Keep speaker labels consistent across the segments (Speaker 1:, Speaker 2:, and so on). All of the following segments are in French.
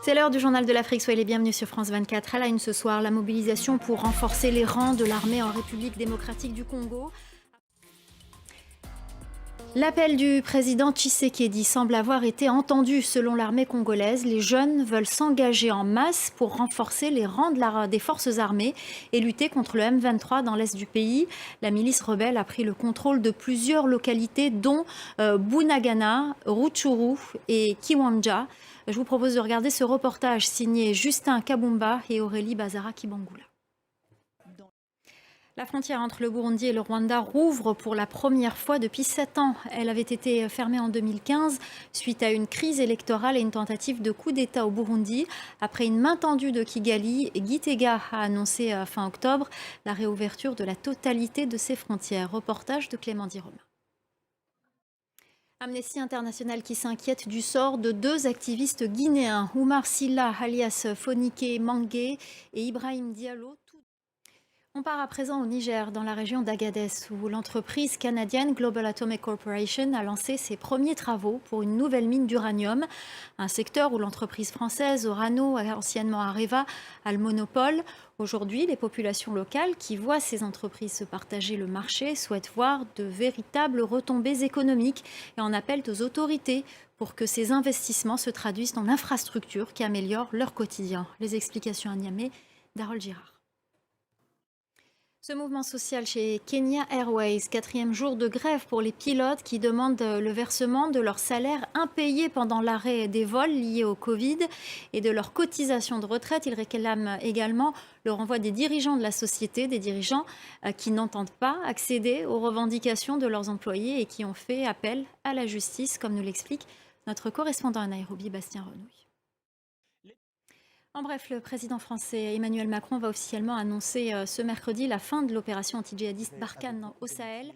Speaker 1: C'est l'heure du journal de l'Afrique, soyez les bienvenus sur France 24. À la une ce soir, la mobilisation pour renforcer les rangs de l'armée en République démocratique du Congo. L'appel du président Tshisekedi semble avoir été entendu. Selon l'armée congolaise, les jeunes veulent s'engager en masse pour renforcer les rangs des forces armées et lutter contre le M23 dans l'est du pays. La milice rebelle a pris le contrôle de plusieurs localités, dont Bunagana, Rutshuru et Kiwanja. Je vous propose de regarder ce reportage signé Justin Kabumba et Aurélie Bazara-Kibangula. La frontière entre le Burundi et le Rwanda rouvre pour la première fois depuis 7 ans. Elle avait été fermée en 2015 suite à une crise électorale et une tentative de coup d'État au Burundi. Après une main tendue de Kigali, Gitega a annoncé fin octobre la réouverture de la totalité de ses frontières. Reportage de Clément Diroma. Amnesty International qui s'inquiète du sort de 2 activistes guinéens, Oumar Silla alias Fonike Mangué et Ibrahim Diallo. On part à présent au Niger, dans la région d'Agadez, où l'entreprise canadienne Global Atomic Corporation a lancé ses premiers travaux pour une nouvelle mine d'uranium, un secteur où l'entreprise française Orano, anciennement Areva, a le monopole. Aujourd'hui, les populations locales qui voient ces entreprises se partager le marché souhaitent voir de véritables retombées économiques et en appellent aux autorités pour que ces investissements se traduisent en infrastructures qui améliorent leur quotidien. Les explications à Niamey d'Harold Girard. Ce mouvement social chez Kenya Airways, 4e jour de grève pour les pilotes qui demandent le versement de leur salaire impayé pendant l'arrêt des vols liés au Covid et de leur cotisation de retraite. Ils réclament également le renvoi des dirigeants de la société, des dirigeants qui n'entendent pas accéder aux revendications de leurs employés et qui ont fait appel à la justice, comme nous l'explique notre correspondant à Nairobi, Bastien Renouille. En bref, le président français Emmanuel Macron va officiellement annoncer ce mercredi la fin de l'opération anti-djihadiste Barkhane au Sahel.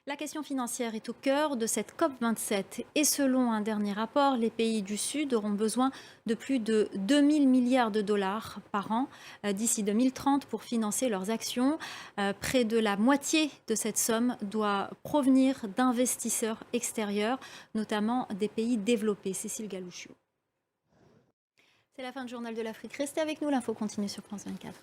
Speaker 1: La question financière est au cœur de cette COP27 et selon un dernier rapport, les pays du Sud auront besoin de plus de 2000 milliards de dollars par an d'ici 2030 pour financer leurs actions. Près de la moitié de cette somme doit provenir d'investisseurs extérieurs, notamment des pays développés. Cécile Galouchiou. C'est la fin du journal de l'Afrique. Restez avec nous, l'info continue sur France 24.